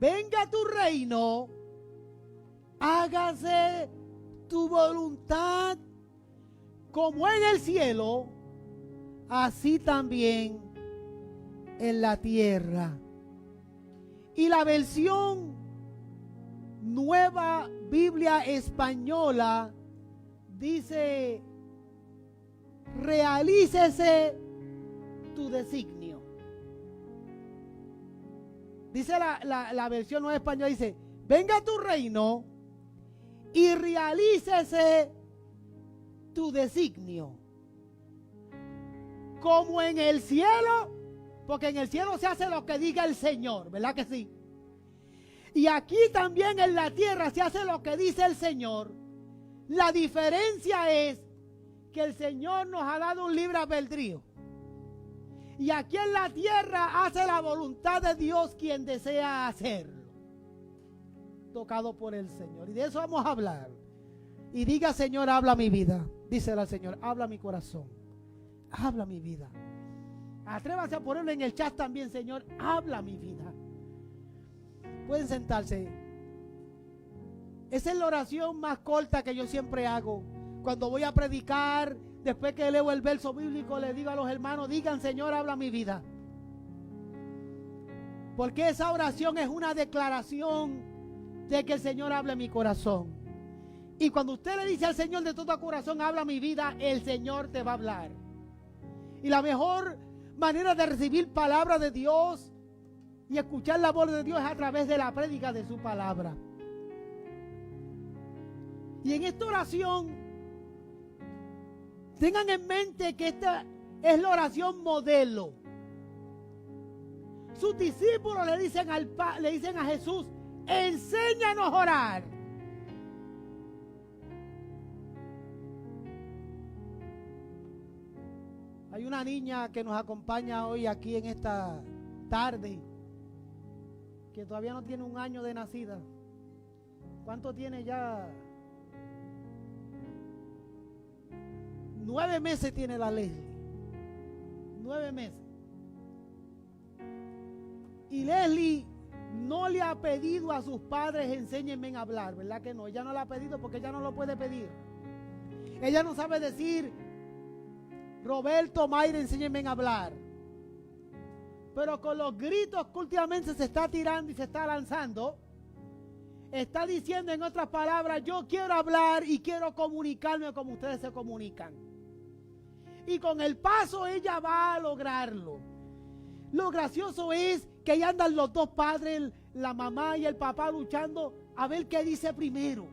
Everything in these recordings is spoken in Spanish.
venga tu reino, hágase tu voluntad como en el cielo, así también en la tierra. Y la versión Nueva Biblia Española dice: realícese tu designio. Dice la versión Nueva Española, dice: venga tu reino y realícese tu designio, como en el cielo, porque en el cielo se hace lo que diga el Señor, ¿verdad que sí? Y aquí también en la tierra se hace lo que dice el Señor. La diferencia es que el Señor nos ha dado un libre albedrío. Y aquí en la tierra hace la voluntad de Dios quien desea hacerlo. Tocado por el Señor. Y de eso vamos a hablar. Y diga: Señor, habla mi vida. Díselo al Señor: habla mi corazón. Habla mi vida. Atrévase a ponerlo en el chat también: Señor, habla mi vida. Pueden sentarse. Esa es la oración más corta que yo siempre hago. Cuando voy a predicar, después que leo el verso bíblico, le digo a los hermanos: digan: Señor, habla mi vida. Porque esa oración es una declaración de que el Señor hable mi corazón. Y cuando usted le dice al Señor de todo corazón: habla mi vida, el Señor te va a hablar. Y la mejor manera de recibir palabra de Dios y escuchar la voz de Dios es a través de la prédica de su palabra. Y en esta oración, tengan en mente que esta es la oración modelo. Sus discípulos le dicen a Jesús: enséñanos a orar. Hay una niña que nos acompaña hoy aquí en esta tarde, que todavía no tiene un año de nacida. ¿Cuánto tiene ya? 9 meses tiene la Leslie. 9 meses. Y Leslie no le ha pedido a sus padres: enséñenme a hablar, ¿verdad que no? Ella no le ha pedido porque ella no lo puede pedir. Ella no sabe decir: Roberto, Mayra, enséñenme a hablar. Pero con los gritos que últimamente se está tirando y se está lanzando, está diciendo en otras palabras: yo quiero hablar y quiero comunicarme como ustedes se comunican. Y con el paso ella va a lograrlo. Lo gracioso es que ahí andan los dos padres, la mamá y el papá, luchando a ver qué dice primero.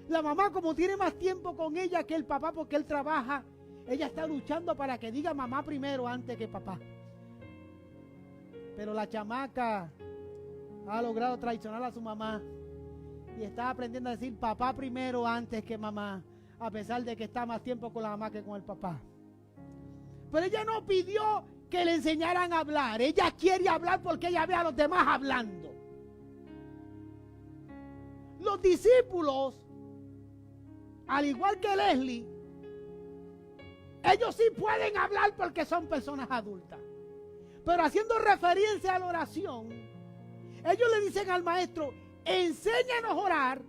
La mamá, como tiene más tiempo con ella que el papá porque él trabaja, ella está luchando para que diga mamá primero antes que papá. Pero la chamaca ha logrado traicionar a su mamá y está aprendiendo a decir papá primero antes que mamá, a pesar de que está más tiempo con la mamá que con el papá. Pero ella no pidió que le enseñaran a hablar. Ella quiere hablar porque ella ve a los demás hablando. Los discípulos, al igual que Leslie, ellos sí pueden hablar porque son personas adultas. Pero haciendo referencia a la oración, ellos le dicen al maestro: enséñanos a orar.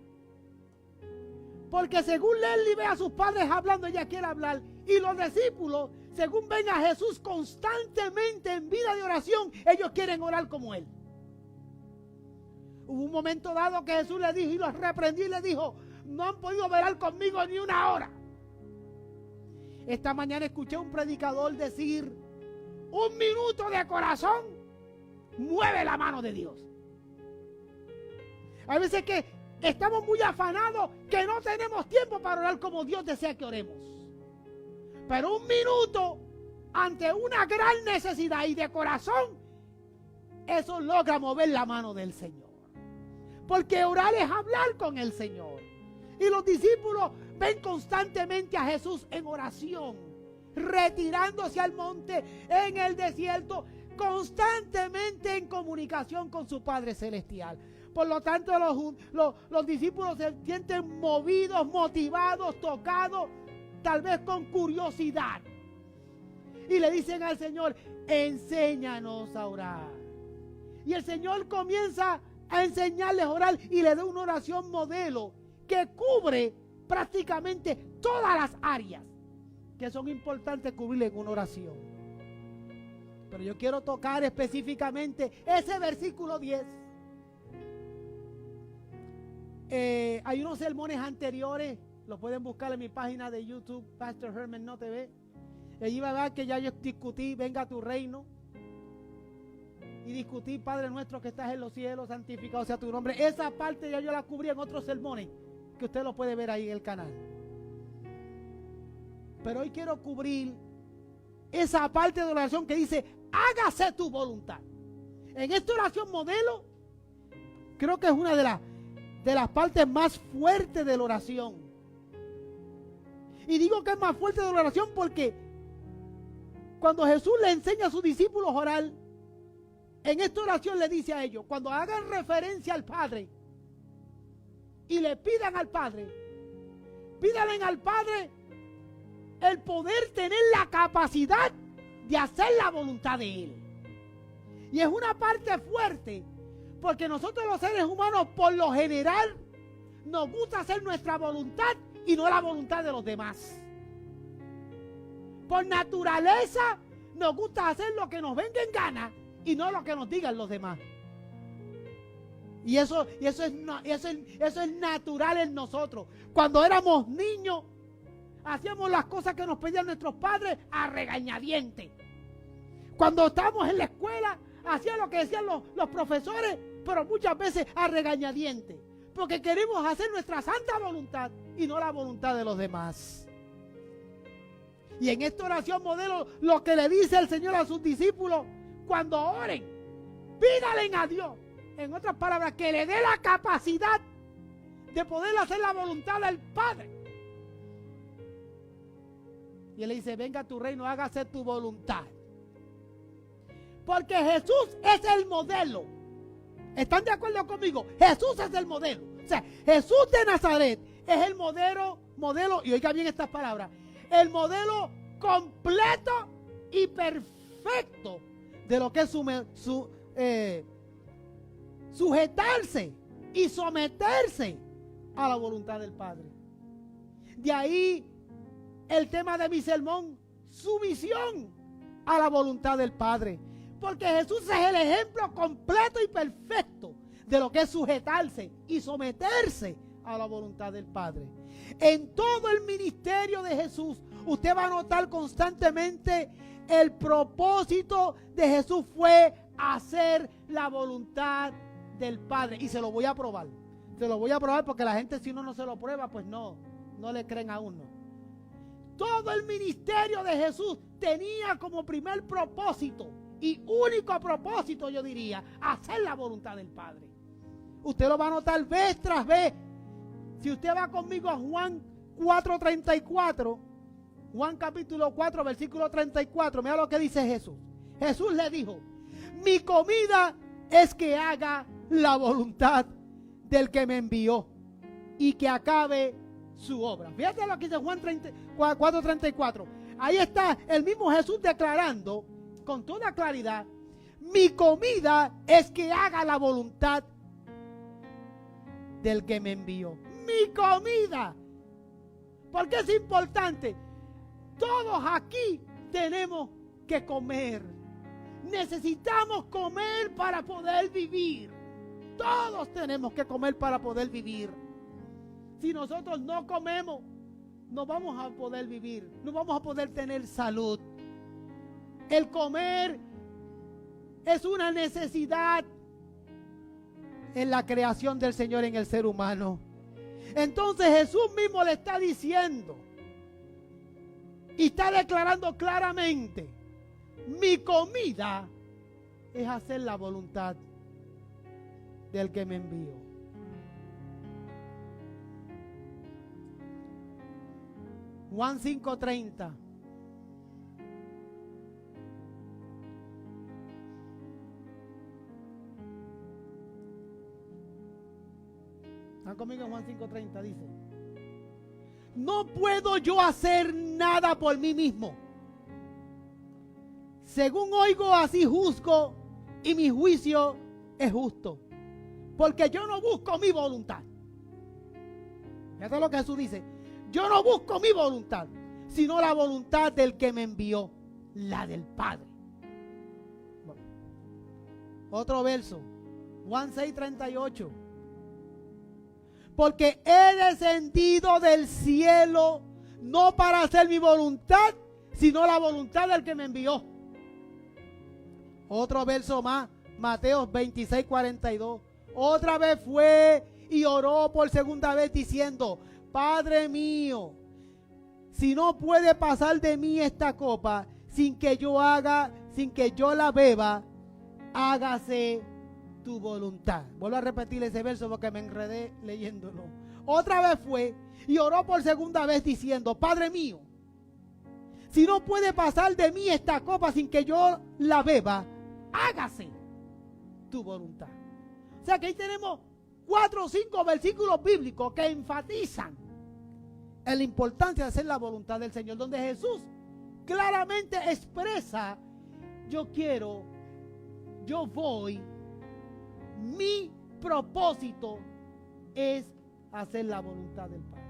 Porque según Leslie ve a sus padres hablando, ella quiere hablar. Y los discípulos, según ven a Jesús constantemente en vida de oración, ellos quieren orar como Él. Hubo un momento dado que Jesús le dijo y los reprendió y le dijo: no han podido velar conmigo ni una hora. Esta mañana escuché a un predicador decir: 1 minuto de corazón mueve la mano de Dios. Hay veces que estamos muy afanados que no tenemos tiempo para orar como Dios desea que oremos. Pero 1 minuto ante una gran necesidad y de corazón, eso logra mover la mano del Señor. Porque orar es hablar con el Señor. Y los discípulos ven constantemente a Jesús en oración, retirándose al monte, en el desierto, constantemente en comunicación con su Padre Celestial. Por lo tanto, los discípulos se sienten movidos, motivados, tocados, tal vez con curiosidad. Y le dicen al Señor: enséñanos a orar. Y el Señor comienza a enseñarles a orar y le dé una oración modelo que cubre prácticamente todas las áreas que son importantes cubrir en una oración. Pero yo quiero tocar específicamente ese versículo 10. Hay unos sermones anteriores, lo pueden buscar en mi página de YouTube, Pastor Herman No TV. Allí va a ver que ya yo discutí, venga a tu reino. Y discutí, Padre nuestro que estás en los cielos, santificado sea tu nombre. Esa parte ya yo la cubrí en otros sermones, que usted lo puede ver ahí en el canal. Pero hoy quiero cubrir esa parte de la oración que dice, hágase tu voluntad. En esta oración modelo, creo que es una de las partes más fuertes de la oración. Y digo que es más fuerte de la oración porque cuando Jesús le enseña a sus discípulos a orar, en esta oración le dice a ellos, cuando hagan referencia al Padre y le pidan al Padre, pídanle al Padre el poder tener la capacidad de hacer la voluntad de Él. Y es una parte fuerte, porque nosotros los seres humanos por lo general nos gusta hacer nuestra voluntad y no la voluntad de los demás. Por naturaleza nos gusta hacer lo que nos venga en gana y no lo que nos digan los demás. Y eso es natural en nosotros. Cuando éramos niños, hacíamos las cosas que nos pedían nuestros padres a regañadientes. Cuando estábamos en la escuela, hacíamos lo que decían los profesores, pero muchas veces a regañadientes. Porque queremos hacer nuestra santa voluntad y no la voluntad de los demás. Y en esta oración modelo, lo que le dice el Señor a sus discípulos, cuando oren, pídale a Dios, en otras palabras, que le dé la capacidad de poder hacer la voluntad del Padre. Y él le dice, venga a tu reino, hágase tu voluntad. Porque Jesús es el modelo. ¿Están de acuerdo conmigo? Jesús es el modelo. O sea, Jesús de Nazaret es el modelo, y oiga bien estas palabras, el modelo completo y perfecto de lo que es sujetarse y someterse a la voluntad del Padre. De ahí el tema de mi sermón, sumisión a la voluntad del Padre. Porque Jesús es el ejemplo completo y perfecto de lo que es sujetarse y someterse a la voluntad del Padre. En todo el ministerio de Jesús, usted va a notar constantemente el propósito de Jesús fue hacer la voluntad del Padre. Y se lo voy a probar. Se lo voy a probar porque la gente, si uno no se lo prueba, pues no le creen a uno. Todo el ministerio de Jesús tenía como primer propósito y único propósito, yo diría, hacer la voluntad del Padre. Usted lo va a notar vez tras vez. Si usted va conmigo a Juan 4:34, Juan capítulo 4, versículo 34, mira lo que dice Jesús. Jesús le dijo, mi comida es que haga la voluntad del que me envió y que acabe su obra. Fíjate lo que dice Juan 4:34. Ahí está el mismo Jesús declarando con toda claridad, mi comida es que haga la voluntad del que me envió. Mi comida. ¿Por qué es importante? Todos aquí tenemos que comer. Necesitamos comer para poder vivir. Todos tenemos que comer para poder vivir. Si nosotros no comemos, no vamos a poder vivir. No vamos a poder tener salud. El comer es una necesidad en la creación del Señor en el ser humano. Entonces Jesús mismo le está diciendo y está declarando claramente, mi comida es hacer la voluntad del que me envió. Juan 5:30. ¿Están conmigo en Juan 5:30? Dice, no puedo yo hacer nada por mí mismo. Según oigo, así juzgo, y mi juicio es justo. porque yo no busco mi voluntad. Fíjate lo que Jesús dice. Yo no busco mi voluntad, sino la voluntad del que me envió, la del Padre. Bueno, otro verso, Juan 6:38. Porque he descendido del cielo no para hacer mi voluntad, sino la voluntad del que me envió. Otro verso más, Mateo 26:42. Otra vez fue y oró por segunda vez diciendo: Padre mío, si no puede pasar de mí esta copa sin que yo la beba, hágase tu voluntad. Vuelvo a repetir ese verso porque me enredé leyéndolo. Otra vez fue y oró por segunda vez diciendo: Padre mío, si no puede pasar de mí esta copa sin que yo la beba, hágase tu voluntad. O sea que ahí tenemos 4 o 5 versículos bíblicos que enfatizan en la importancia de hacer la voluntad del Señor, donde Jesús claramente expresa: yo quiero, yo voy, mi propósito es hacer la voluntad del Padre.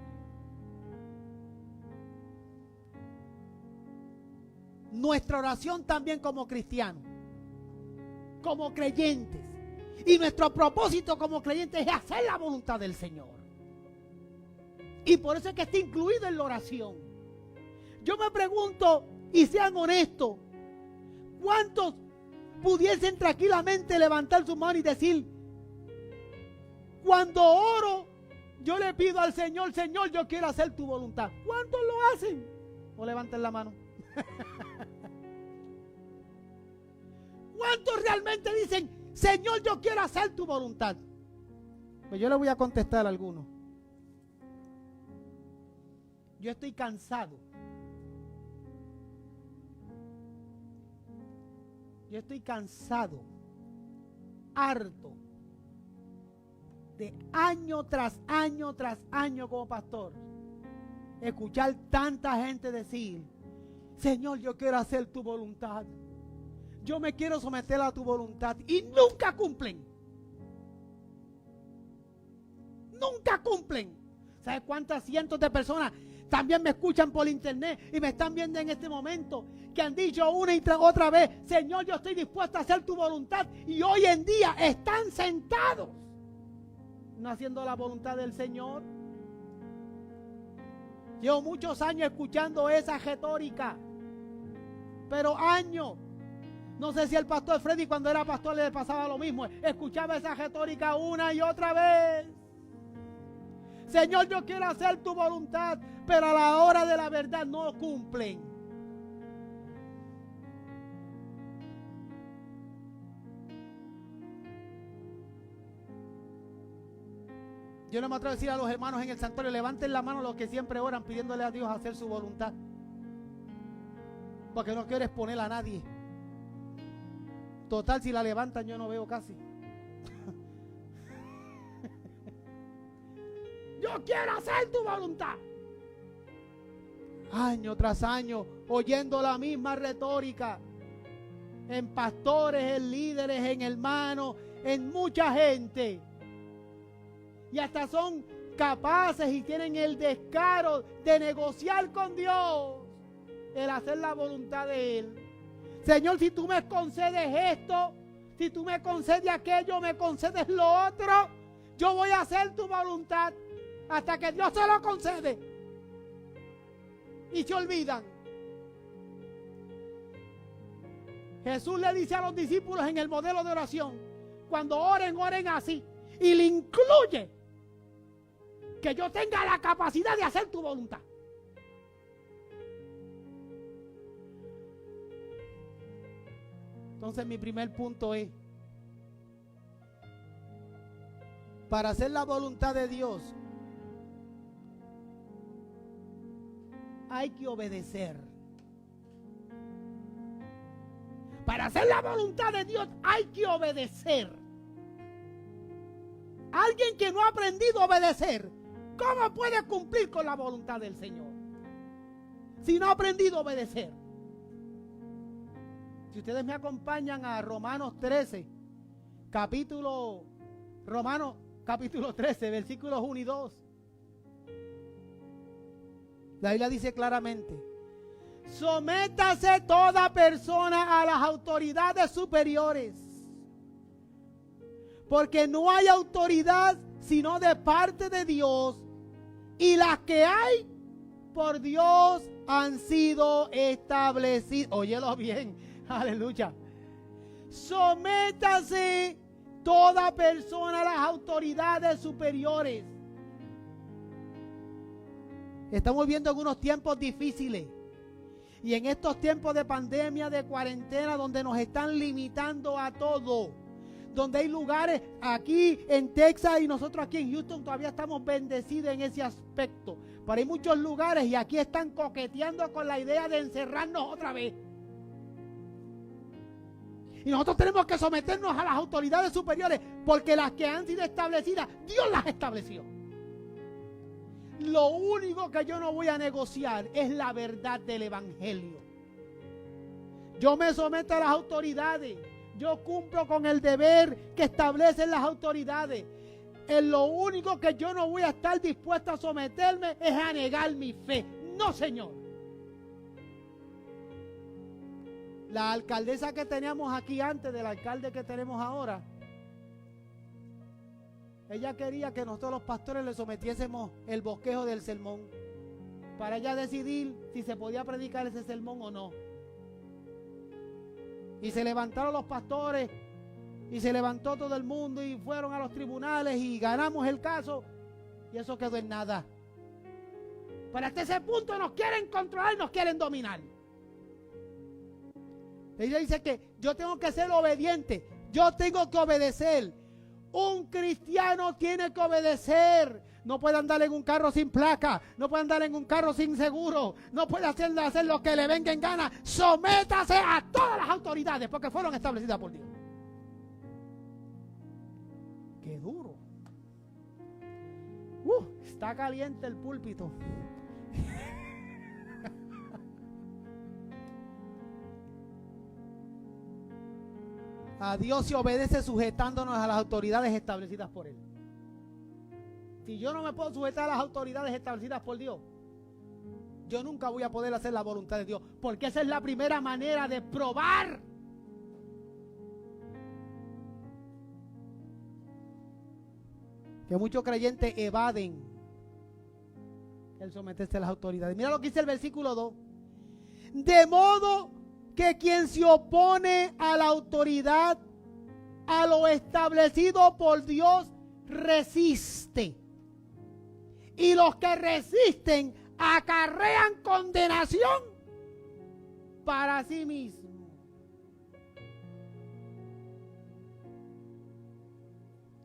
Nuestra oración también como cristianos, como creyentes, y nuestro propósito como creyentes es hacer la voluntad del Señor. Y por eso es que está incluido en la oración. Yo me pregunto, y sean honestos, ¿cuántos pudiesen tranquilamente levantar su mano y decir: cuando oro, yo le pido al Señor, Señor, yo quiero hacer tu voluntad? ¿Cuántos lo hacen? O levanten la mano. ¿Cuántos realmente dicen: Señor, yo quiero hacer tu voluntad? Pues yo le voy a contestar a algunos. Yo estoy cansado. Yo estoy cansado, harto de año tras año tras año como pastor, escuchar tanta gente decir: Señor, yo quiero hacer tu voluntad. Yo me quiero someter a tu voluntad. Y nunca cumplen. Nunca cumplen. ¿Sabes cuántas cientos de personas también me escuchan por internet y me están viendo en este momento, que han dicho una y otra vez: Señor, yo estoy dispuesto a hacer tu voluntad? Y hoy en día están sentados no haciendo la voluntad del Señor. Llevo muchos años escuchando esa retórica, pero años. No sé si el pastor Freddy, cuando era pastor, le pasaba lo mismo. Escuchaba esa retórica una y otra vez. Señor, yo quiero hacer tu voluntad, pero a la hora de la verdad no cumplen. Yo no me atrevo a decir a los hermanos en el santuario: levanten la mano los que siempre oran pidiéndole a Dios hacer su voluntad, porque no quiero exponer a nadie. Total, si la levantan yo no veo casi. Yo quiero hacer tu voluntad. Año tras año oyendo la misma retórica en pastores, en líderes, en hermanos, en mucha gente. Y hasta son capaces y tienen el descaro de negociar con Dios el hacer la voluntad de Él. Señor, si tú me concedes esto, si tú me concedes aquello, me concedes lo otro, yo voy a hacer tu voluntad, hasta que Dios se lo concede. Y se olvidan. Jesús le dice a los discípulos en el modelo de oración: cuando oren, oren así. Y le incluye que yo tenga la capacidad de hacer tu voluntad. Entonces mi primer punto es: para hacer la voluntad de Dios hay que obedecer. Para hacer la voluntad de Dios hay que obedecer. Alguien que no ha aprendido a obedecer, ¿cómo puede cumplir con la voluntad del Señor? Si no ha aprendido a obedecer. Si ustedes me acompañan a Romanos 13, capítulo Romanos capítulo 13, versículos 1 y 2. La Biblia dice claramente: sométase toda persona a las autoridades superiores, porque no hay autoridad sino de parte de Dios, y las que hay por Dios han sido establecidas. Óyelo bien, aleluya. Sométase toda persona a las autoridades superiores. Estamos viendo algunos tiempos difíciles. Y en estos tiempos de pandemia, de cuarentena, donde nos están limitando a todo. Donde hay lugares aquí en Texas y nosotros aquí en Houston todavía estamos bendecidos en ese aspecto. Pero hay muchos lugares y aquí están coqueteando con la idea de encerrarnos otra vez. Y nosotros tenemos que someternos a las autoridades superiores, porque las que han sido establecidas, Dios las estableció. Lo único que yo no voy a negociar es la verdad del evangelio. Yo me someto a las autoridades. Yo cumplo con el deber que establecen las autoridades. En lo único que yo no voy a estar dispuesto a someterme es a negar mi fe. No, Señor. La alcaldesa que teníamos aquí antes del alcalde que tenemos ahora, ella quería que nosotros los pastores le sometiésemos el bosquejo del sermón para ella decidir si se podía predicar ese sermón o no. Y se levantaron los pastores y se levantó todo el mundo y fueron a los tribunales y ganamos el caso y eso quedó en nada. Pero hasta ese punto nos quieren controlar y nos quieren dominar. Ella dice que yo tengo que ser obediente, yo tengo que obedecer. Un cristiano tiene que obedecer. No puede andar en un carro sin placa, no puede andar en un carro sin seguro, no puede hacer lo que le venga en gana. Sométase a todas las autoridades porque fueron establecidas por Dios. Qué duro. Está caliente el púlpito. A Dios se obedece sujetándonos a las autoridades establecidas por Él. Si yo no me puedo sujetar a las autoridades establecidas por Dios, yo nunca voy a poder hacer la voluntad de Dios, porque esa es la primera manera de probar que muchos creyentes evaden el someterse a las autoridades. Mira lo que dice el versículo 2. De modo que quien se opone a la autoridad, a lo establecido por Dios, resiste. Y los que resisten acarrean condenación para sí mismos.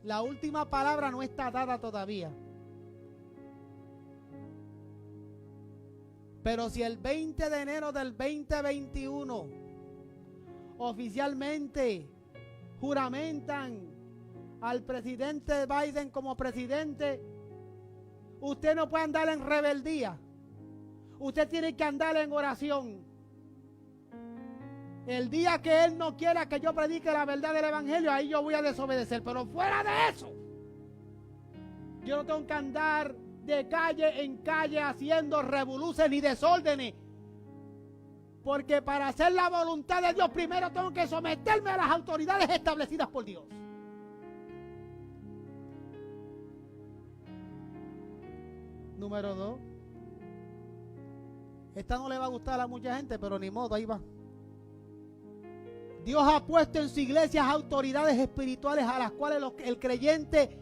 La última palabra no está dada todavía. Pero si el 20 de enero del 2021 oficialmente juramentan al presidente Biden como presidente, usted no puede andar en rebeldía. Usted tiene que andar en oración. El día que él no quiera que yo predique la verdad del evangelio, ahí yo voy a desobedecer. Pero fuera de eso, yo no tengo que andar de calle en calle haciendo revoluciones ni desórdenes, porque para hacer la voluntad de Dios primero tengo que someterme a las autoridades establecidas por Dios. Número 2, esta no le va a gustar a mucha gente, pero ni modo, ahí va. Dios ha puesto en su iglesia autoridades espirituales a las cuales el creyente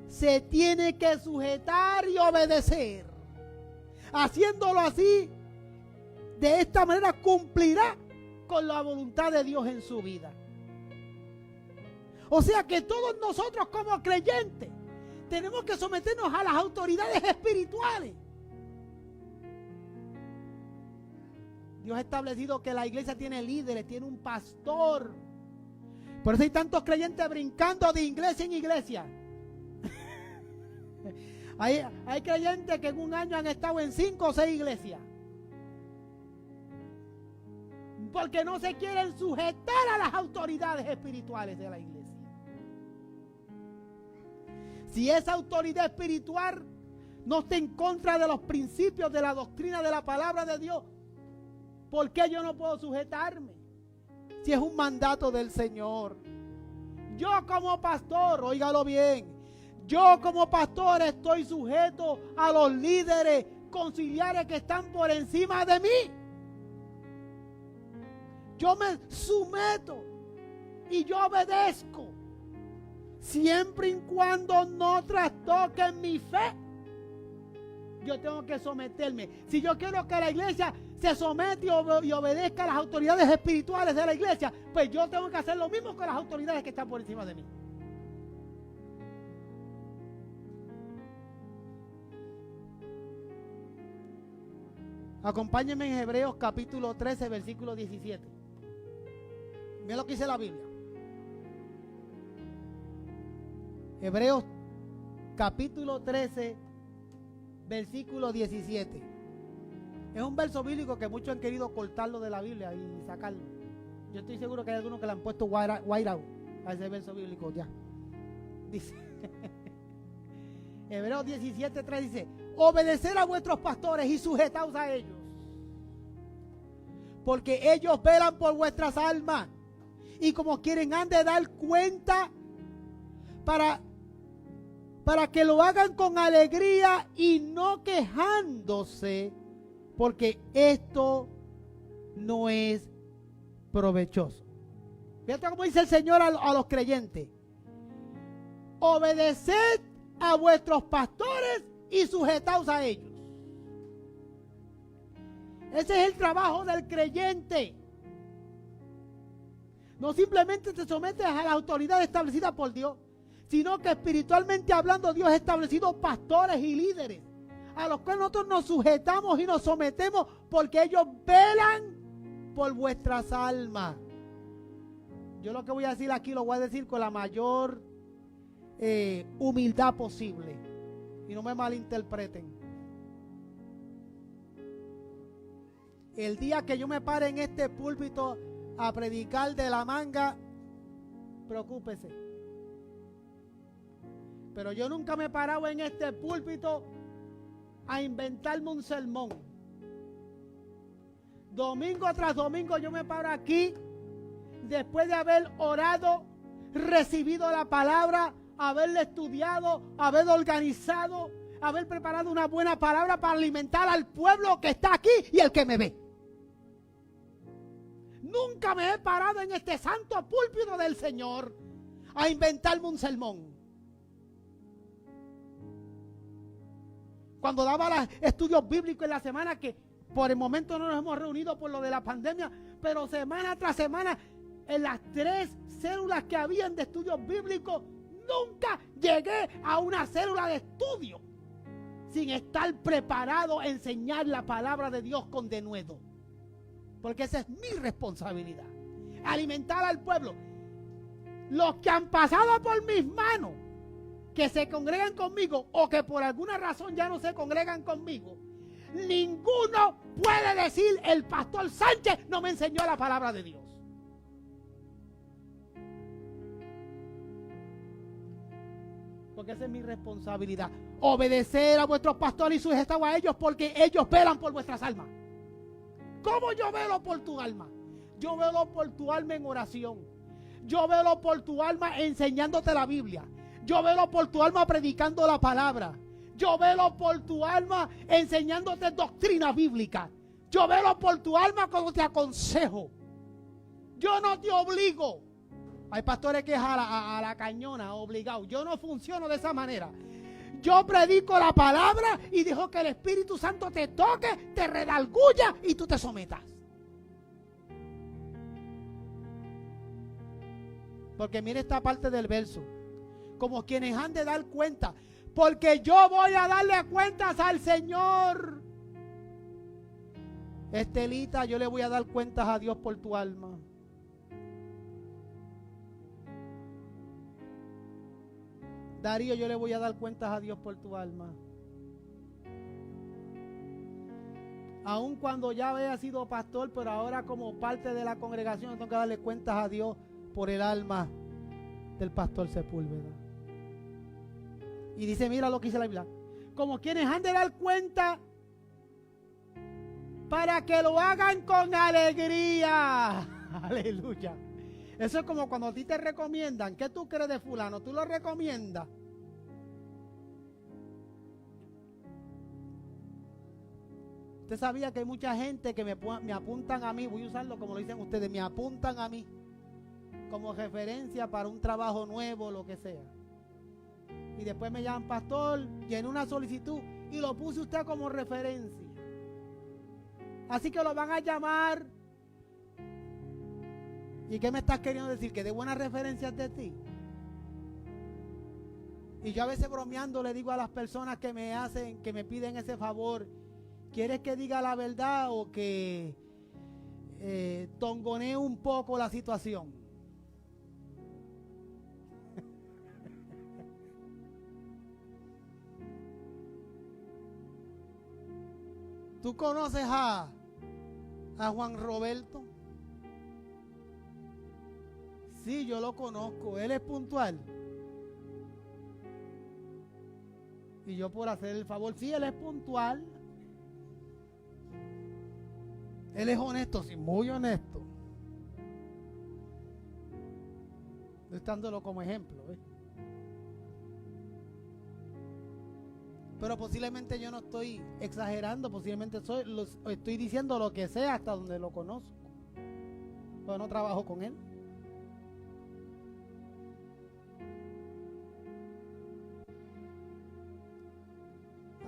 se tiene que sujetar y obedecer. Haciéndolo así, de esta manera cumplirá con la voluntad de Dios en su vida. O sea que todos nosotros como creyentes tenemos que someternos a las autoridades espirituales. Dios ha establecido que la iglesia tiene líderes, tiene un pastor. Por eso hay tantos creyentes brincando de iglesia en iglesia. Hay creyentes que en un año han estado en 5 o 6 iglesias. Porque no se quieren sujetar a las autoridades espirituales de la iglesia. Si esa autoridad espiritual no está en contra de los principios de la doctrina de la palabra de Dios, ¿por qué yo no puedo sujetarme? Si es un mandato del Señor. Yo como pastor, óigalo bien, yo como pastor estoy sujeto a los líderes conciliares que están por encima de mí. Yo me someto y yo obedezco, siempre y cuando no trastoquen mi fe. Yo tengo que someterme. Si yo quiero que la iglesia se somete y obedezca a las autoridades espirituales de la iglesia, pues yo tengo que hacer lo mismo con las autoridades que están por encima de mí. Acompáñenme en Hebreos capítulo 13, versículo 17. Mira lo que dice la Biblia. Hebreos capítulo 13, versículo 17. Es un verso bíblico que muchos han querido cortarlo de la Biblia y sacarlo. Yo estoy seguro que hay algunos que le han puesto white out a ese verso bíblico ya. Dice Hebreos 17:3 dice: obedecer a vuestros pastores y sujetaos a ellos, porque ellos velan por vuestras almas, y como quieren han de dar cuenta para que lo hagan con alegría y no quejándose, porque esto no es provechoso. Fíjate cómo dice el Señor a los creyentes: obedeced a vuestros pastores y sujetaos a ellos. Ese es el trabajo del creyente. No simplemente te sometes a la autoridad establecida por Dios, sino que espiritualmente hablando Dios ha establecido pastores y líderes a los cuales nosotros nos sujetamos y nos sometemos, porque ellos velan por vuestras almas. Yo lo que voy a decir aquí lo voy a decir con la mayor humildad posible, y no me malinterpreten. El día que yo me pare en este púlpito a predicar de la manga, preocúpese. Pero yo nunca me he parado en este púlpito a inventarme un sermón. Domingo tras domingo yo me paro aquí después de haber orado, recibido la palabra, haberla estudiado, haber organizado, haber preparado una buena palabra para alimentar al pueblo que está aquí y el que me ve. Nunca me he parado en este santo púlpito del Señor a inventarme un sermón. Cuando daba los estudios bíblicos en la semana, que por el momento no nos hemos reunido por lo de la pandemia, pero semana tras semana, en las 3 células que habían de estudios bíblicos, nunca llegué a una célula de estudio sin estar preparado a enseñar la palabra de Dios con denuedo. Porque esa es mi responsabilidad, alimentar al pueblo. Los que han pasado por mis manos, que se congregan conmigo o que por alguna razón ya no se congregan conmigo, ninguno puede decir: el pastor Sánchez no me enseñó la palabra de Dios. Porque esa es mi responsabilidad. Obedecer a vuestros pastores y sujetaos a ellos, porque ellos velan por vuestras almas. ¿Cómo yo velo por tu alma? Yo velo por tu alma en oración. Yo velo por tu alma enseñándote la Biblia. Yo velo por tu alma predicando la palabra. Yo velo por tu alma enseñándote doctrina bíblica. Yo velo por tu alma cuando te aconsejo. Yo no te obligo. Hay pastores que es a la cañona, obligado. Yo no funciono de esa manera. Yo predico la palabra y dejo que el Espíritu Santo te toque, te redarguya y tú te sometas. Porque mire esta parte del verso. Como quienes han de dar cuenta. Porque yo voy a darle cuentas al Señor. Estelita, yo le voy a dar cuentas a Dios por tu alma. Darío, yo le voy a dar cuentas a Dios por tu alma. Aun cuando ya había sido pastor, pero ahora como parte de la congregación tengo que darle cuentas a Dios por el alma del pastor Sepúlveda. Y dice, mira lo que dice la Biblia. Como quienes han de dar cuenta para que lo hagan con alegría. Aleluya. Eso es como cuando a ti te recomiendan. ¿Qué tú crees de fulano? ¿Tú lo recomiendas? Usted sabía que hay mucha gente que me apuntan a mí, voy a usarlo como lo dicen ustedes, me apuntan a mí como referencia para un trabajo nuevo, lo que sea. Y después me llaman, pastor, llené una solicitud y lo puse usted como referencia. Así que lo van a llamar. ¿Y qué me estás queriendo decir? ¿Que dé buenas referencias de ti? Y yo a veces bromeando le digo a las personas que me piden ese favor, ¿quieres que diga la verdad o que tongonee un poco la situación? ¿Tú conoces a Juan Roberto? Sí, yo lo conozco. Él es puntual. Y yo por hacer el favor, sí, él es puntual. Él es honesto, sí, muy honesto. Estoy dándolo como ejemplo, ¿eh? Pero posiblemente yo no estoy exagerando, posiblemente estoy diciendo lo que sea hasta donde lo conozco. Pero no trabajo con él.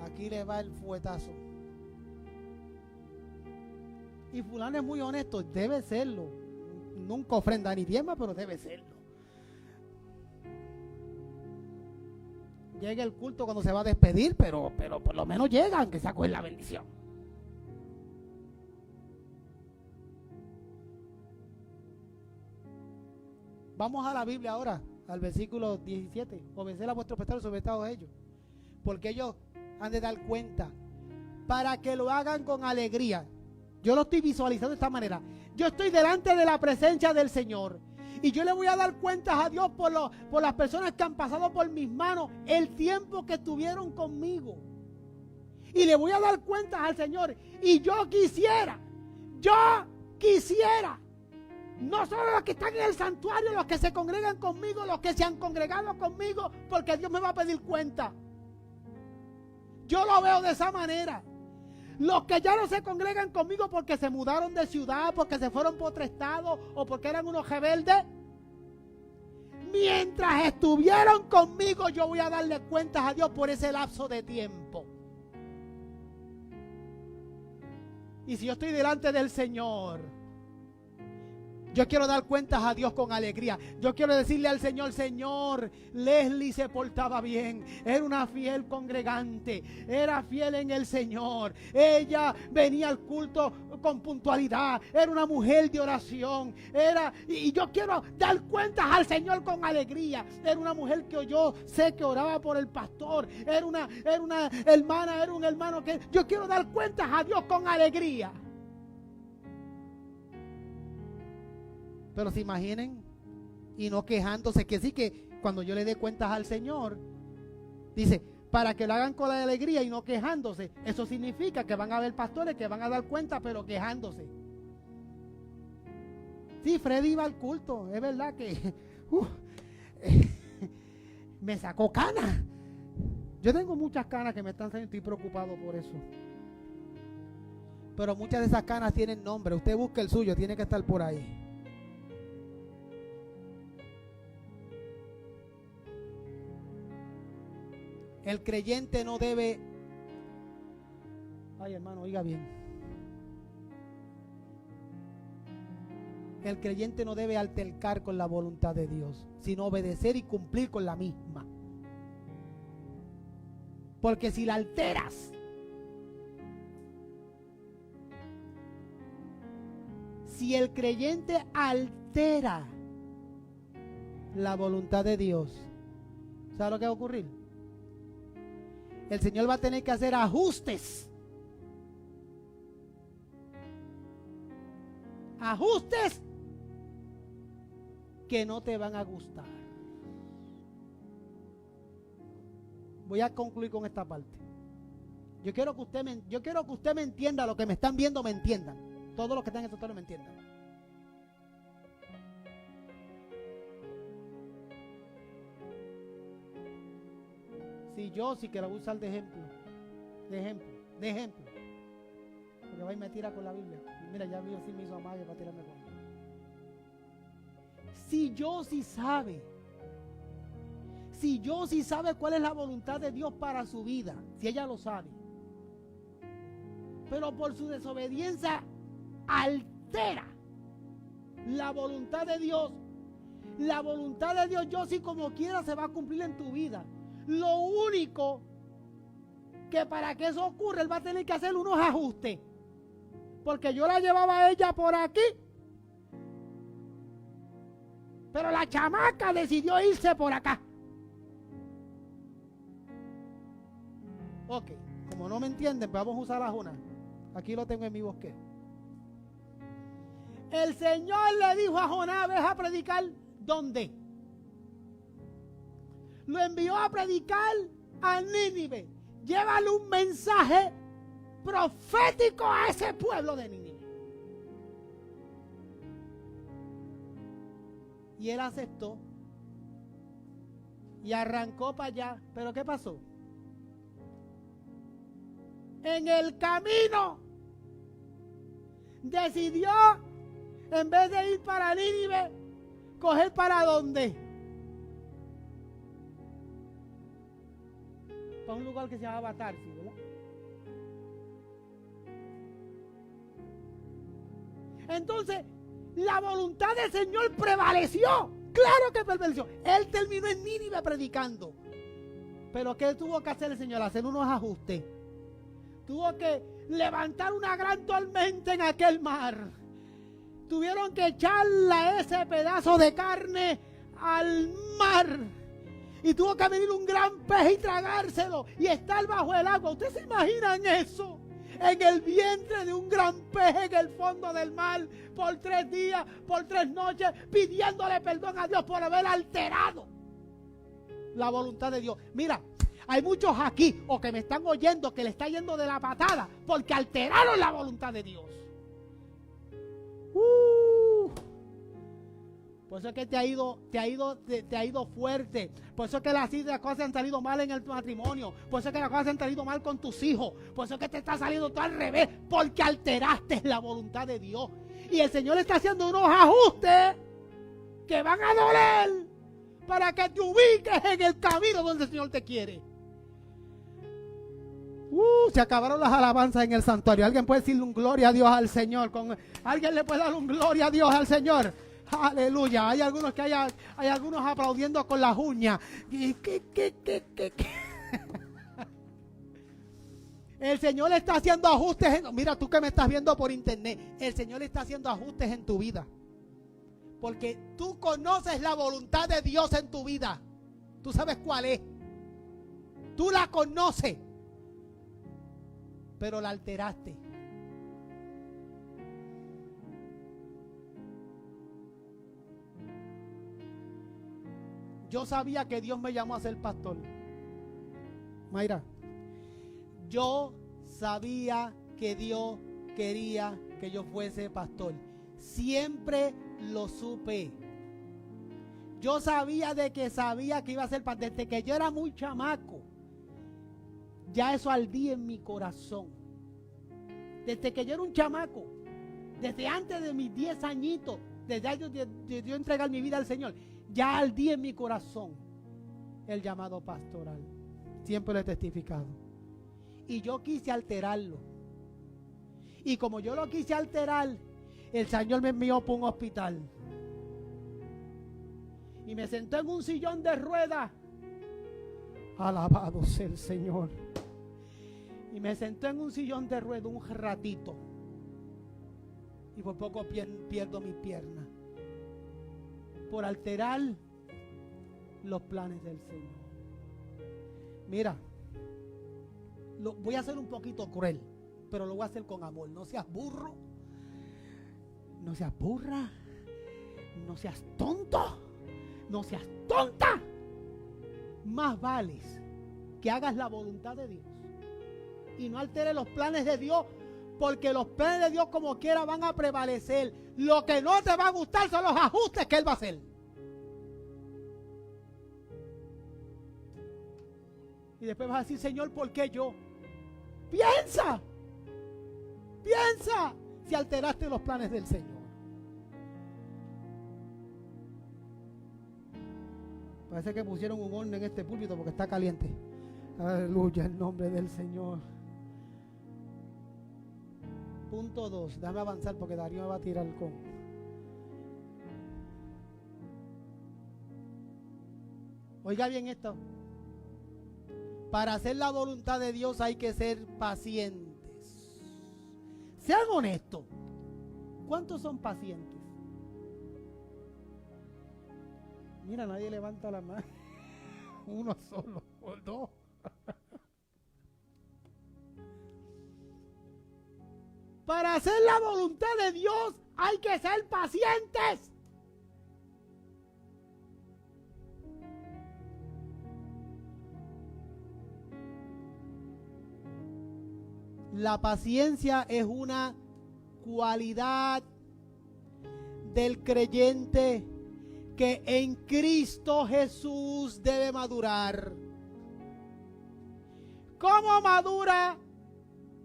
Aquí le va el fuetazo. Y fulano es muy honesto, debe serlo. Nunca ofrenda ni diezma, pero debe serlo. Llega el culto cuando se va a despedir, pero por lo menos llega, aunque sea con la bendición. Vamos a la Biblia ahora, al versículo 17. Obedecer a vuestros pastores, sobrestados a ellos, porque ellos han de dar cuenta, para que lo hagan con alegría. Yo lo estoy visualizando de esta manera. Yo estoy delante de la presencia del Señor. Y yo le voy a dar cuentas a Dios por las personas que han pasado por mis manos el tiempo que estuvieron conmigo. Y le voy a dar cuentas al Señor. Y yo quisiera, no solo los que están en el santuario, los que se congregan conmigo, los que se han congregado conmigo, porque Dios me va a pedir cuenta. Yo lo veo de esa manera. Los que ya no se congregan conmigo porque se mudaron de ciudad, porque se fueron por otro estado o porque eran unos rebeldes. Mientras estuvieron conmigo, yo voy a darle cuentas a Dios por ese lapso de tiempo. Y si yo estoy delante del Señor, yo quiero dar cuentas a Dios con alegría. Yo quiero decirle al Señor, Señor, Leslie se portaba bien. Era una fiel congregante. Era fiel en el Señor. Ella venía al culto con puntualidad. Era una mujer de oración. Y yo quiero dar cuentas al Señor con alegría. Era una mujer que yo sé que oraba por el pastor. Era una hermana, era un hermano que yo quiero dar cuentas a Dios con alegría. Pero se imaginen, y no quejándose, que sí, que cuando yo le dé cuentas al Señor, dice, para que lo hagan con la alegría y no quejándose. Eso significa que van a haber pastores que van a dar cuenta, pero quejándose. Sí, Freddy iba al culto, es verdad que me sacó canas. Yo tengo muchas canas que me están saliendo, estoy preocupado por eso. Pero muchas de esas canas tienen nombre. Usted busca el suyo, tiene que estar por ahí. El creyente no debe... Ay, hermano, oiga bien. El creyente no debe altercar con la voluntad de Dios, sino obedecer y cumplir con la misma. Porque si la alteras, si el creyente altera la voluntad de Dios, ¿sabe lo que va a ocurrir? El Señor va a tener que hacer ajustes. Ajustes que no te van a gustar. Voy a concluir con esta parte. Yo quiero que usted me entienda, lo que me están viendo me entiendan. Todos los que están en este auditorio me entiendan. Si yo sí que la voy a usar de ejemplo. Porque va y me tira con la Biblia. Y mira, ya vio si me hizo amague para tirarme con. Si yo sí sabe cuál es la voluntad de Dios para su vida, si ella lo sabe, pero por su desobediencia altera la voluntad de Dios, yo sí como quiera se va a cumplir en tu vida. Lo único que para que eso ocurra, él va a tener que hacer unos ajustes, porque yo la llevaba a ella por aquí, pero la chamaca decidió irse por acá. Ok, como no me entienden, pues vamos a usar a Jonás. Aquí lo tengo en mi bosque. El Señor le dijo a Jonás, ves a predicar, ¿dónde? Lo envió a predicar a Nínive. Llévale un mensaje profético a ese pueblo de Nínive. Y él aceptó y arrancó para allá. ¿Pero qué pasó? En el camino decidió, en vez de ir para Nínive, coger para ¿dónde? Para un lugar que se llamaba Tarsis, ¿verdad? Entonces, la voluntad del Señor prevaleció. Claro que prevaleció. Él terminó en Nínive predicando. Pero ¿qué tuvo que hacer el Señor? Hacer unos ajustes. Tuvo que levantar una gran tormenta en aquel mar. Tuvieron que echarle ese pedazo de carne al mar. Y tuvo que venir un gran pez y tragárselo. Y estar bajo el agua. ¿Ustedes se imaginan eso? En el vientre de un gran pez en el fondo del mar. Por 3 días, por 3 noches. Pidiéndole perdón a Dios por haber alterado la voluntad de Dios. Mira, hay muchos aquí o que me están oyendo que le está yendo de la patada porque alteraron la voluntad de Dios. Por eso es que te ha ido fuerte. Por eso es que las cosas han salido mal en el matrimonio. Por eso es que las cosas han salido mal con tus hijos. Por eso es que te está saliendo todo al revés. Porque alteraste la voluntad de Dios. Y el Señor está haciendo unos ajustes que van a doler para que te ubiques en el camino donde el Señor te quiere. Se acabaron las alabanzas en el santuario. Alguien puede decirle un gloria a Dios al Señor. Alguien le puede dar un gloria a Dios al Señor. Aleluya. Hay algunos que hay algunos aplaudiendo con las uñas. El Señor está haciendo ajustes. Mira, tú que me estás viendo por internet, el Señor está haciendo ajustes en tu vida. Porque tú conoces la voluntad de Dios en tu vida. Tú sabes cuál es. Tú la conoces. Pero la alteraste. Yo sabía que Dios me llamó a ser pastor. Mayra, yo sabía que Dios quería que yo fuese pastor. Siempre lo supe. Yo sabía que iba a ser pastor. Desde que yo era muy chamaco, ya eso ardía en mi corazón. Desde que yo era un chamaco, desde antes de mis 10 añitos, desde antes de yo entregar mi vida al Señor, ya ardía en mi corazón el llamado pastoral. Siempre lo he testificado. Y yo quise alterarlo. Y como yo lo quise alterar, el Señor me envió para un hospital. Y me sentó en un sillón de ruedas. Alabado sea el Señor. Y me sentó en un sillón de ruedas un ratito. Y por poco pierdo mis piernas. Por alterar los planes del Señor. Mira, voy a ser un poquito cruel, pero lo voy a hacer con amor. No seas burro, no seas burra, no seas tonto, no seas tonta. Más vales que hagas la voluntad de Dios. Y no alteres los planes de Dios, porque los planes de Dios como quiera van a prevalecer. Lo que no te va a gustar son los ajustes que Él va a hacer. Y después vas a decir, Señor, ¿por qué yo? Piensa si alteraste los planes del Señor. Parece que pusieron un horno en este púlpito porque está caliente. Aleluya, en nombre del Señor. Punto 2. Déjame avanzar porque Darío me va a tirar con. Oiga bien esto. Para hacer la voluntad de Dios hay que ser pacientes. Sean honestos. ¿Cuántos son pacientes? Mira, nadie levanta la mano. Uno solo, o dos. Para hacer la voluntad de Dios hay que ser pacientes. La paciencia es una cualidad del creyente que en Cristo Jesús debe madurar. ¿Cómo madura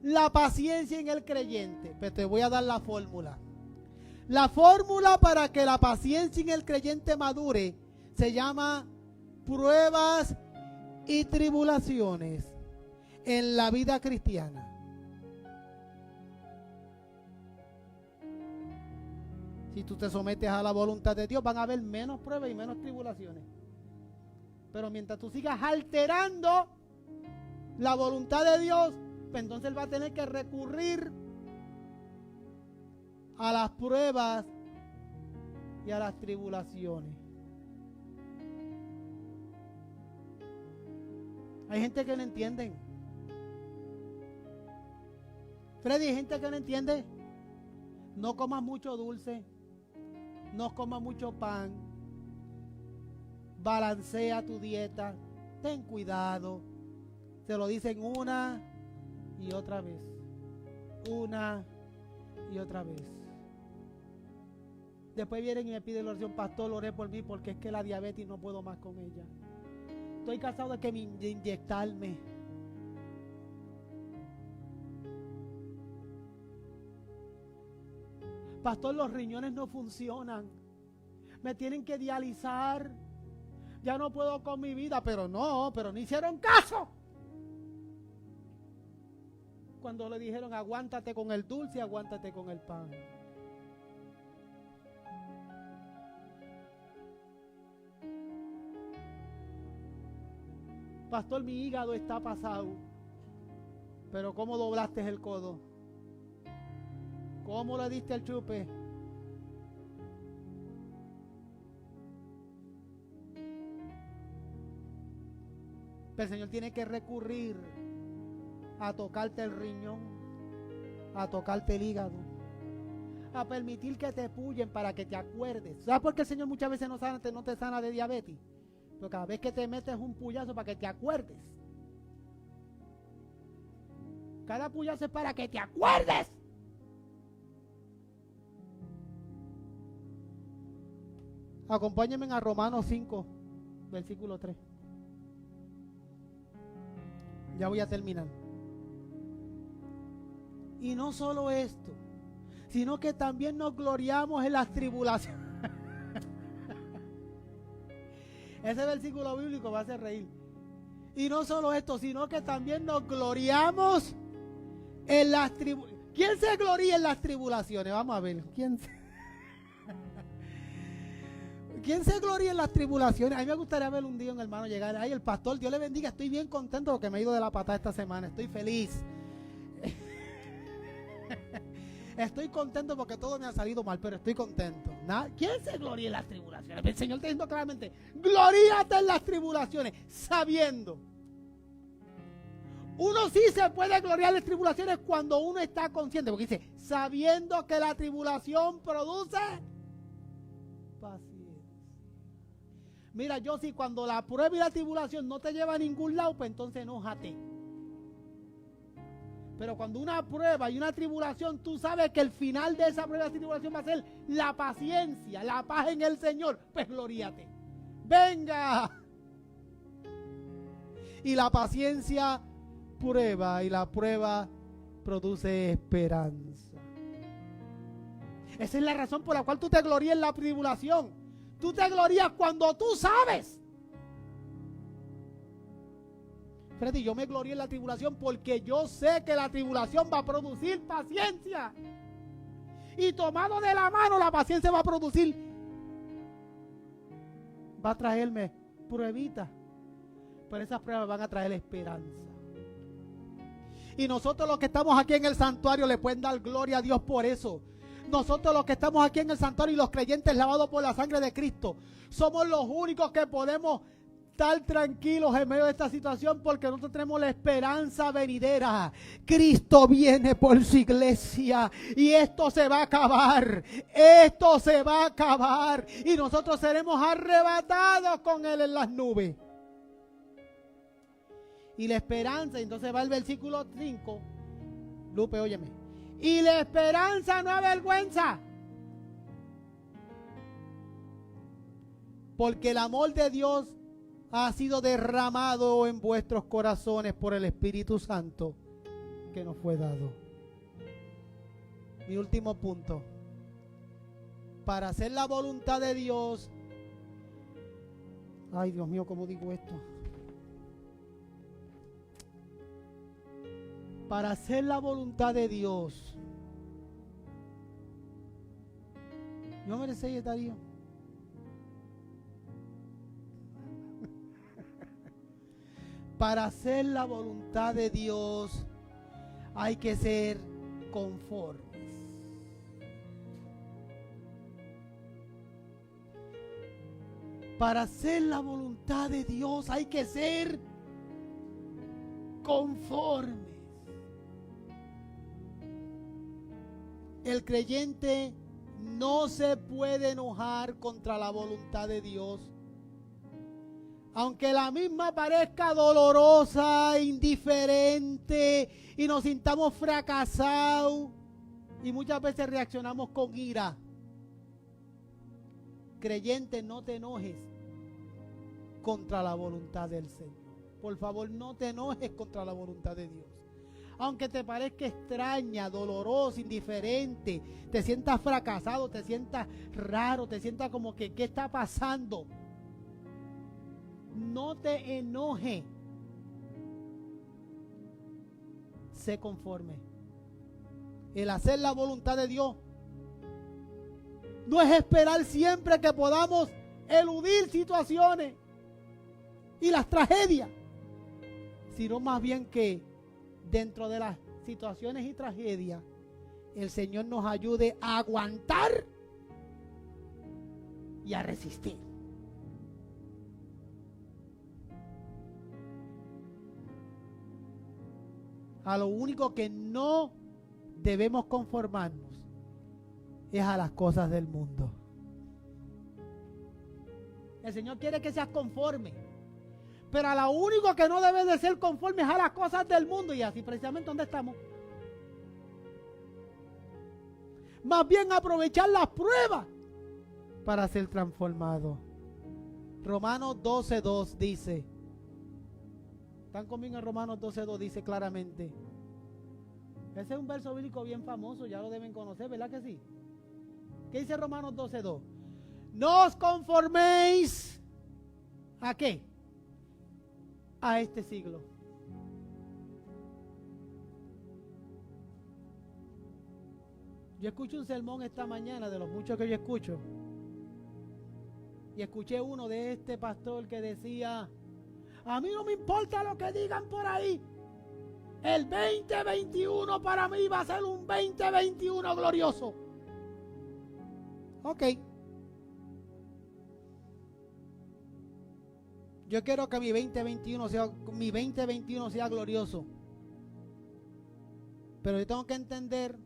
la paciencia en el creyente? Pues te voy a dar la fórmula. La fórmula para que la paciencia en el creyente madure se llama pruebas y tribulaciones en la vida cristiana. Si tú te sometes a la voluntad de Dios, van a haber menos pruebas y menos tribulaciones. Pero mientras tú sigas alterando la voluntad de Dios, pues entonces Él va a tener que recurrir a las pruebas y a las tribulaciones. Hay gente que no entiende. Freddy, hay gente que no entiende. No comas mucho dulce. No comas mucho pan. Balancea tu dieta. Ten cuidado. Se lo dicen una y otra vez. Una y otra vez. Después vienen y me piden la oración, pastor, oré por mí porque es que la diabetes no puedo más con ella. Estoy cansado de que me inyectarme. Pastor, los riñones no funcionan. Me tienen que dializar. Ya no puedo con mi vida, pero no hicieron caso. Cuando le dijeron, aguántate con el dulce, aguántate con el pan. Pastor, mi hígado está pasado. Pero ¿cómo doblaste el codo? ¿Cómo le diste el chupe? Pero el Señor tiene que recurrir a tocarte el riñón, a tocarte el hígado, a permitir que te pullen para que te acuerdes. ¿Sabes por qué el Señor muchas veces no te sana de diabetes? Porque cada vez que te metes un puyazo para que te acuerdes. Cada puyazo es para que te acuerdes. Acompáñenme a Romanos 5, versículo 3. Ya voy a terminar. Y no solo esto, sino que también nos gloriamos en las tribulaciones. Ese versículo bíblico va a hacer reír. Y no solo esto, sino que también nos gloriamos en las tribulaciones. ¿Quién se gloria en las tribulaciones? Vamos a ver. ¿Quién se gloria en las tribulaciones? A mí me gustaría ver un día un hermano llegar. Ay, el pastor, Dios le bendiga. Estoy bien contento porque me he ido de la patada esta semana. Estoy feliz. Estoy contento porque todo me ha salido mal, pero estoy contento. ¿Quién se gloria en las tribulaciones? El Señor te dice claramente, gloríate en las tribulaciones, sabiendo. Uno sí se puede gloriar en las tribulaciones cuando uno está consciente, porque dice, sabiendo que la tribulación produce paciencia. Mira, yo si cuando la prueba y la tribulación no te lleva a ningún lado, pues entonces enójate. Pero cuando una prueba y una tribulación, tú sabes que el final de esa prueba y tribulación va a ser la paciencia, la paz en el Señor, pues gloríate. ¡Venga! Y la paciencia prueba y la prueba produce esperanza. Esa es la razón por la cual tú te glorías en la tribulación. Tú te glorías cuando tú sabes. Freddy, yo me glorío en la tribulación porque yo sé que la tribulación va a producir paciencia. Y tomado de la mano, la paciencia va a producir, va a traerme pruebitas. Pero esas pruebas van a traer esperanza. Y nosotros los que estamos aquí en el santuario le pueden dar gloria a Dios por eso. Nosotros los que estamos aquí en el santuario y los creyentes lavados por la sangre de Cristo, somos los únicos que podemos estar tranquilos en medio de esta situación porque nosotros tenemos la esperanza venidera. Cristo viene por su iglesia y esto se va a acabar. Esto se va a acabar y nosotros seremos arrebatados con Él en las nubes. Y la esperanza, entonces va el versículo 5. Lupe, óyeme. Y la esperanza no avergüenza, porque el amor de Dios ha sido derramado en vuestros corazones por el Espíritu Santo que nos fue dado. Mi último punto. Para hacer la voluntad de Dios. Ay, Dios mío, ¿cómo digo esto? Para hacer la voluntad de Dios. Yo me sé, Darío. Para hacer la voluntad de Dios hay que ser conformes. Para hacer la voluntad de Dios hay que ser conformes. El creyente no se puede enojar contra la voluntad de Dios. Aunque la misma parezca dolorosa, indiferente y nos sintamos fracasados y muchas veces reaccionamos con ira. Creyente, no te enojes contra la voluntad del Señor. Por favor, no te enojes contra la voluntad de Dios. Aunque te parezca extraña, dolorosa, indiferente, te sientas fracasado, te sientas raro, te sientas como que ¿qué está pasando? No te enojes. Sé conforme. El hacer la voluntad de Dios no es esperar siempre que podamos eludir situaciones y las tragedias, sino más bien que dentro de las situaciones y tragedias, el Señor nos ayude a aguantar y a resistir. A lo único que no debemos conformarnos es a las cosas del mundo. El Señor quiere que seas conforme. Pero a lo único que no debe de ser conforme es a las cosas del mundo. Y así precisamente ¿dónde estamos? Más bien aprovechar las pruebas para ser transformado. Romanos 12:2 dice. ¿Están conmigo en Romanos 12:2? Dice claramente. Ese es un verso bíblico bien famoso, ya lo deben conocer, ¿verdad que sí? ¿Qué dice Romanos 12:2? No os conforméis. ¿A qué? A este siglo. Yo escuché un sermón esta mañana, de los muchos que yo escucho, y escuché uno de este pastor que decía: a mí no me importa lo que digan por ahí, el 2021 para mí va a ser un 2021 glorioso. Ok. Yo quiero que mi 2021 sea glorioso. Pero yo tengo que entender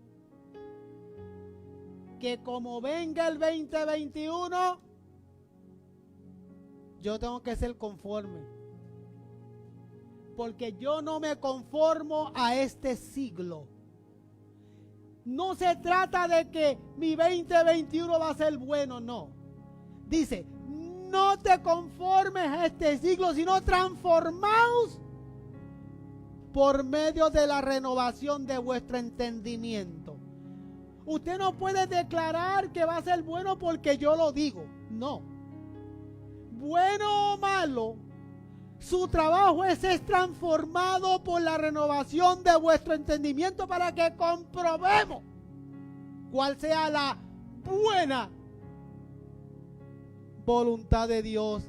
que como venga el 2021, yo tengo que ser conforme. Porque yo no me conformo a este siglo. No se trata de que mi 2021 va a ser bueno, no. Dice, no te conformes a este siglo, sino transformaos por medio de la renovación de vuestro entendimiento. Usted no puede declarar que va a ser bueno porque yo lo digo. No. Bueno o malo, su trabajo es ser transformado por la renovación de vuestro entendimiento para que comprobemos cuál sea la buena voluntad de Dios.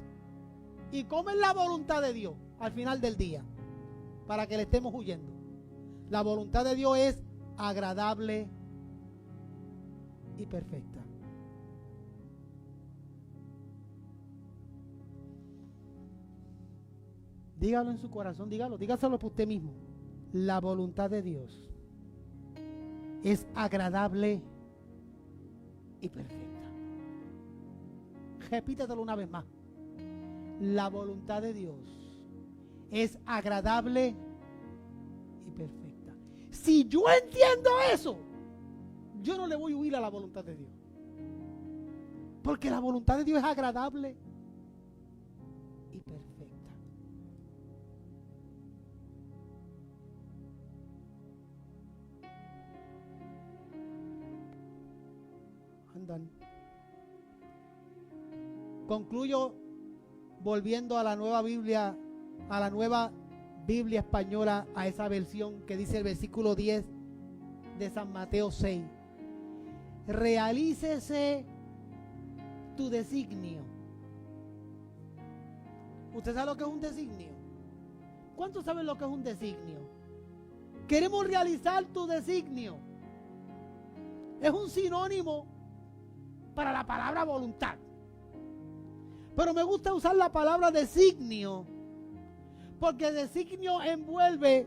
¿Y cómo es la voluntad de Dios al final del día? Para que le estemos huyendo. La voluntad de Dios es agradable y perfecta. Dígalo en su corazón, dígaselo por usted mismo. La voluntad de Dios es agradable y perfecta. Repítetelo una vez más. La voluntad de Dios es agradable y perfecta. Si yo entiendo eso, yo no le voy a huir a la voluntad de Dios. Porque la voluntad de Dios es agradable y perfecta. Andan. Concluyo volviendo a la nueva Biblia española, a esa versión que dice el versículo 10 de San Mateo 6. Realícese tu designio. ¿Usted sabe lo que es un designio? ¿Cuántos saben lo que es un designio? Queremos realizar tu designio. Es un sinónimo para la palabra voluntad. Pero me gusta usar la palabra designio, porque designio envuelve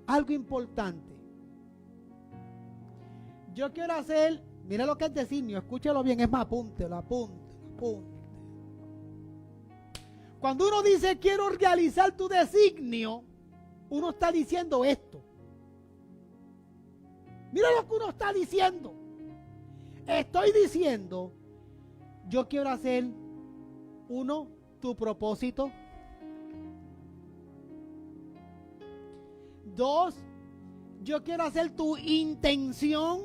algo importante. Yo quiero hacer, mire lo que es designio, escúchelo bien, es más, apúntelo. Cuando uno dice quiero realizar tu designio, uno está diciendo esto. Mira lo que uno está diciendo. Estoy diciendo, yo quiero hacer, uno, tu propósito. Dos, yo quiero hacer tu intención.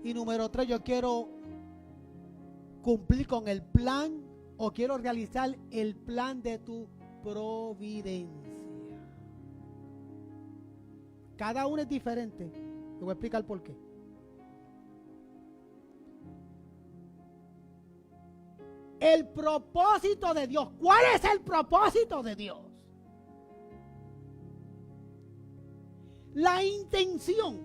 Y número 3, yo quiero cumplir con el plan o quiero realizar el plan de tu providencia. Cada uno es diferente. Te voy a explicar por qué. El propósito de Dios. ¿Cuál es el propósito de Dios? La intención.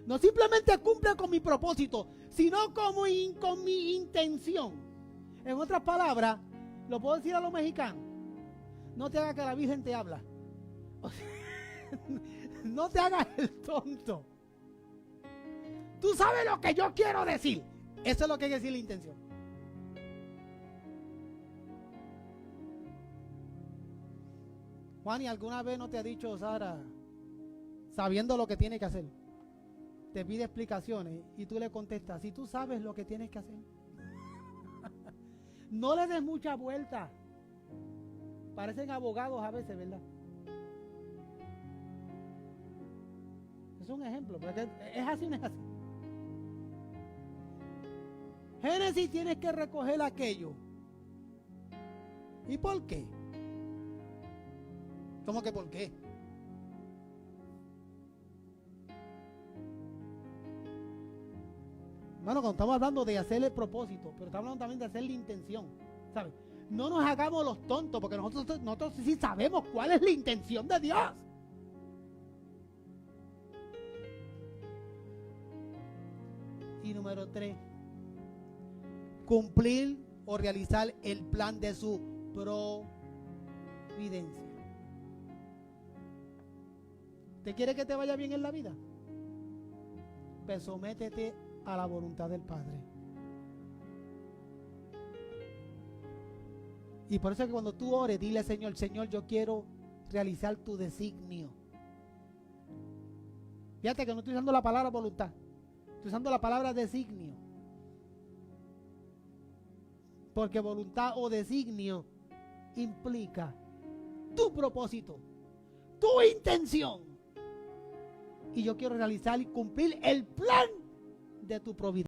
No simplemente cumple con mi propósito, sino con mi intención. En otras palabras, lo puedo decir a los mexicanos. No te hagas que la Virgen te habla. O sea, no te hagas el tonto. Tú sabes lo que yo quiero decir. Eso es lo que quiere decir la intención. Juan, ¿y alguna vez no te ha dicho Sara, sabiendo lo que tiene que hacer, te pide explicaciones y tú le contestas, si tú sabes lo que tienes que hacer? No le des mucha vuelta. Parecen abogados a veces, ¿verdad? Es un ejemplo, porque es así, no es así. Génesis, tienes que recoger aquello. ¿Y por qué? ¿Cómo que por qué? Bueno, cuando estamos hablando de hacer el propósito, pero estamos hablando también de hacer la intención, ¿sabes? No nos hagamos los tontos, porque nosotros sí sabemos cuál es la intención de Dios. Y número 3, cumplir o realizar el plan de su providencia. ¿Te quiere que te vaya bien en la vida? pues sométete a la voluntad del Padre. Y por eso es que cuando tú ores, dile al Señor, Señor, yo quiero realizar tu designio. Fíjate que no estoy usando la palabra voluntad, estoy usando la palabra designio. Porque voluntad o designio implica tu propósito, tu intención. Y yo quiero realizar y cumplir el plan de tu providencia.